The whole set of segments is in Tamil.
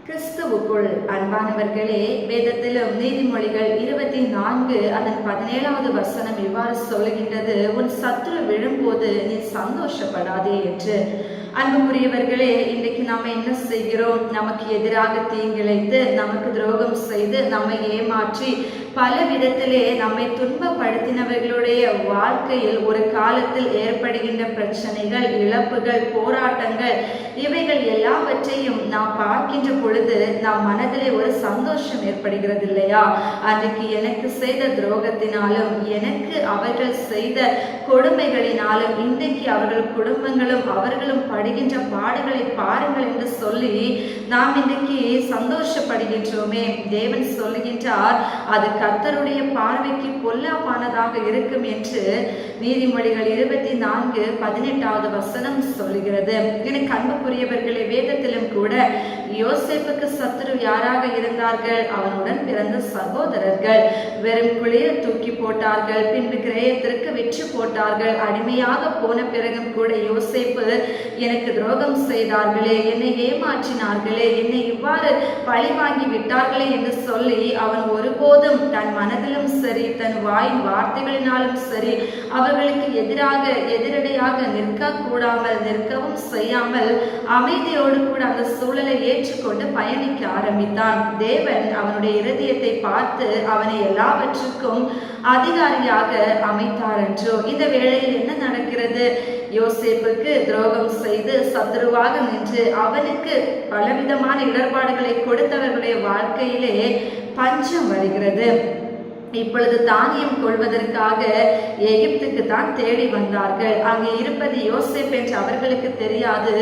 கிறிஸ்துவுக்குள் அன்பானவர்களே, வேதத்திலும் நீதிமொழிகள் 24 அதன் 17வது வசனம் இவ்வாறு சொல்லுகின்றது, உன் சத்துரு விழும்போது நீ சந்தோஷப்படாதே என்று. அன்புக்குரியவர்களே, இன்றைக்கு நாம என்ன செய்கிறோம்? நமக்கு எதிராக தீங்கிழைத்து, நமக்கு துரோகம் செய்து, நம்மை ஏமாற்றி பல விதத்திலே நம்மை துன்பப்படுத்தினவர்களுடைய வாழ்க்கையில் ஒரு காலத்தில் ஏற்படுகின்ற பிரச்சனைகள், இழப்புகள், போராட்டங்கள், இவைகள் எல்லாவற்றையும் நாம் பார்க்கின்ற பொழுது நாம் மனதிலே ஒரு சந்தோஷம் ஏற்படுகிறது இல்லையா? அன்றைக்கு எனக்கு செய்த துரோகத்தினாலும், எனக்கு அவர்கள் செய்த கொடுமைகளினாலும் இன்றைக்கு அவர்கள் குடும்பங்களும் அவர்களும் படுகின்ற பாடுகளை பாருங்கள் என்று சொல்லி நாம் இன்றைக்கு சந்தோஷப்படுகின்றோமே. தேவன் சொல்லுகின்றார், அது கர்த்தருடைய பார்வைக்கு பொல்லாப்பானதாக இருக்கும் என்று நீதிமொழிகள் 24:18வது வசனம் சொல்லுகிறது. எனக்கு அன்புக்குரியவர்களே, வேதத்திலும் கூட யோசேப்புக்கு சத்துரு யாராக இருந்தார்கள்? அவனுடன் பிறந்த சகோதரர்கள். வெறும் குளிர் தூக்கி போட்டார்கள், பின்பு கிரயத்திற்கு விற்று போட்டார்கள். அடிமையாக போன பிறகும் கூட யோசேப்பு, எனக்கு துரோகம் செய்தார்களே, என்னை ஏமாற்றினார்களே, என்னை இவ்வாறு பழி வாங்கி விட்டார்களே என்று சொல்லி அவன் ஒருபோதும் தன் மனதிலும் சரி, தன் வாயின் வார்த்தைகளினாலும் சரி, அவர்களுக்கு எதிராக எதிரடையாக நிற்கவும் செய்யாமல் அமைதியோடு கூட அந்த சூழலை ஏற்றுக்கொண்டு பயணிக்க ஆரம்பித்தான். தேவன் அவனுடைய இருதயத்தை பார்த்து அவனை எல்லாவற்றுக்கும் அதிகாரியாக அமைத்தார் என்றோ. இந்த வேளையில் என்ன நடக்கிறது? யோசேப்புக்கு துரோகம் செய்து சத்துருவாக நின்று அவனுக்கு பலவிதமான இடர்பாடுகளை கொடுத்தவர்களுடைய வாழ்க்கையிலே பஞ்சம் வருகிறது. இப்பொழுது தானியம் கொள்வதற்காக எகிப்துக்கு தான் தேடி வந்தார்கள். அங்கே இருப்பது யோசேப் என்று அவர்களுக்கு தெரியாது.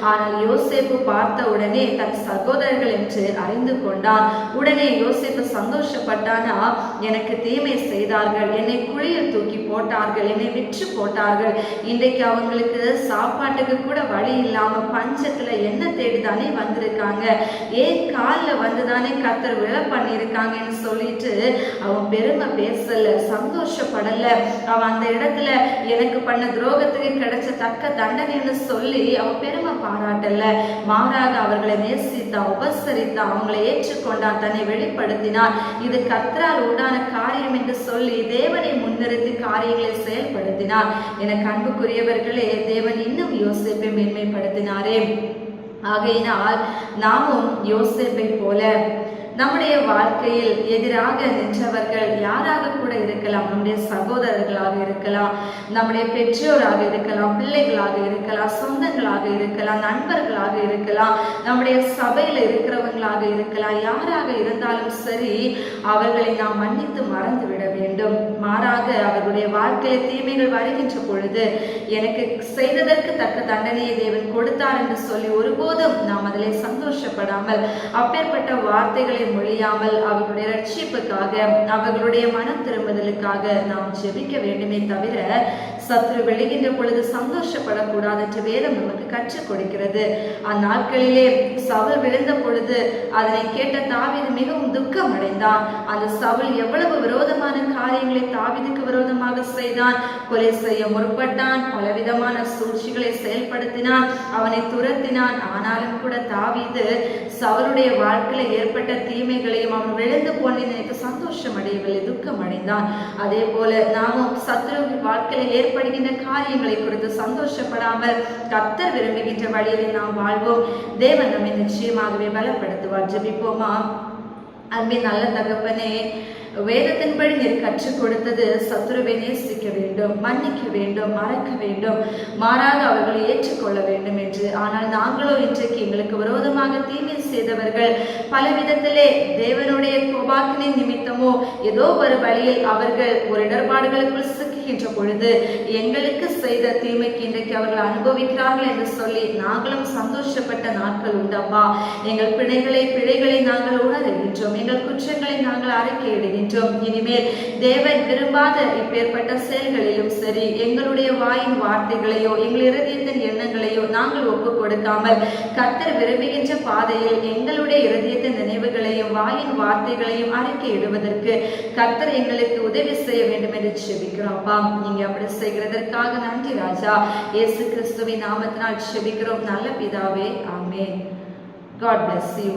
ஆனால் யோசேப்பு பார்த்த உடனே தன் சகோதரர்கள் என்று அறிந்து கொண்டான். உடனே யோசேப்பு சந்தோஷப்பட்டானா, எனக்கு தீமை செய்தார்கள், என்னை குழியில் தூக்கி போட்டார்கள், என்னை விற்று போட்டார்கள், இன்றைக்கு அவங்களுக்கு சாப்பாட்டுக்கு கூட வழி இல்லாம பஞ்சத்துல என்ன தேடிதானே வந்திருக்காங்க, ஏன் காலில் வந்துதானே கர்த்தர் விழ பண்ணியிருக்காங்கன்னு சொல்லிட்டு அவன் பெருமை பேசல, சந்தோஷப்படல. அவன் அந்த இடத்துல எனக்கு பண்ண துரோகத்துக்கு கிடைச்ச தக்க தண்டனைன்னு சொல்லி அவன் பெருமை பாராட்டல. மாறாக அவர்களை நேசித்தான், உபசரித்தான், அவங்களை ஏற்றுக்கொண்டான், தன்னை வெளிப்படுத்தினான். இது கர்த்தரால் உண்டான காரியம் என்று சொல்லி தேவனை முன்னிறுத்தி காரியங்களை செயல்படுத்தினார். எனக்கு அன்புக்குரியவர்களே, தேவன் இன்னும் யோசேப்பை மேன்மைப்படுத்தினாரே. ஆகையினால் நாமும் யோசேப்பை போல நம்முடைய வாழ்க்கையில் எதிராக நின்றவர்கள் யாராக கூட இருக்கலாம். நம்முடைய சகோதரர்களாக இருக்கலாம், நம்முடைய பெற்றோராக இருக்கலாம், பிள்ளைகளாக இருக்கலாம், சொந்தங்களாக இருக்கலாம், நண்பர்களாக இருக்கலாம், நம்முடைய சபையில் இருக்கிறவங்களாக இருக்கலாம். யாராக இருந்தாலும் சரி, அவர்களை நாம் மன்னித்து மறந்து விட வேண்டும். மாறாக அவர்களுடைய வாழ்க்கையில் தீமைகள் வருகின்ற பொழுது எனக்கு செய்ததற்கு தக்க தண்டனையை தேவன் கொடுத்தார் என்று சொல்லி ஒருபோதும் நாம் அதிலே சந்தோஷப்படாமல், அப்பேற்பட்ட வார்த்தைகளை மொழியாமல் அவர்களுடைய ரட்சிப்புக்காக, அவர்களுடைய மனம் திரும்புதலுக்காக நாம் ஜெபிக்க வேண்டுமே தவிர சத்துரு விழுகின்ற பொழுது சந்தோஷப்படக்கூடாது என்று வேதம் நமக்கு கற்றுக் கொடுக்கிறது. அந்நாட்களிலே சவுல் விழுந்த பொழுது அதனை கேட்ட தாவீது மிகவும் துக்கம் அடைந்தான். அந்த சவுல் எவ்வளவு விரோதமான காரியங்களை தாவீதுக்கு விரோதமாக செய்தான். கொலை செய்ய முற்பட்டான், பலவிதமான சூழ்ச்சிகளை செயல்படுத்தினான், அவனை துரத்தினான். ஆனாலும் கூட தாவீது சவுளுடைய வாழ்க்கையில் ஏற்பட்ட தீமைகளையும் அவன் விழுந்து போன நினைத்து சந்தோஷம் அடையவில்லை, துக்கம் அடைந்தான். அதே போல நாமும் சத்துரு வாழ்க்கையில் ஏற்படுகின்ற காரியங்களை குறித்து சந்தோஷப்படாமல் கர்த்தர் விரும்புகின்ற வழியிலே நாம் வாழ்வோம். தேவன் நம்மை நிச்சயமாகவே பலப்படுத்துவார். ஜெபிப்போமா? அன்பின் நல்ல தகப்பனே, வேதத்தின்படி நீர் கற்றுக் கொடுத்தது சத்துருவை நேசிக்க வேண்டும், மன்னிக்க வேண்டும், மறக்க வேண்டும், மாறாக அவர்களை ஏற்றுக்கொள்ள வேண்டும் என்று. ஆனால் நாங்களோ இன்றைக்கு எங்களுக்கு விரோதமாக தீமை செய்தவர்கள் பல விதத்திலே தேவனுடைய கோபாக்கினை நிமித்தமோ ஏதோ ஒரு வழியில் அவர்கள் ஒரு இடர்பாடுகளுக்குள் சிக்குகின்ற பொழுது எங்களுக்கு செய்த தீமைக்கு இன்றைக்கு அவர்கள் அனுபவிக்கிறார்கள் என்று சொல்லி நாங்களும் சந்தோஷப்பட்ட நாட்கள் உண்டப்பா. எங்கள் பிழைகளை நாங்கள் உணர்கின்றோம், எங்கள் குற்றங்களை நாங்கள் அறிக்கையிடுகிறோம். இனிமேல் தேவன் விரும்பாத இப்பேற்பட்ட செயல்களிலும் சரி, எங்களுடைய வாயின் வார்த்தைகளையோ எங்கள் இருதயத்தின் எண்ணங்களையோ நாங்கள் ஒப்புக் கொடுக்காமல் கர்த்தர் விரும்புகின்ற பாதையில் எங்களுடைய இருதயத்தின் நினைவுகளையும் வாயின் வார்த்தைகளையும் அறிக்கையிடுவதற்கு கர்த்தர் எங்களுக்கு உதவி செய்ய வேண்டும் என்று ஜெபிக்கிறோம்ப்பா. நீங்க அப்படி செய்கிறதற்காக நன்றி ராஜா. இயேசு கிறிஸ்துவின் நாமத்தினால் ஜெபிக்கிறோம் நல்ல பிதாவே, ஆமென். God bless you.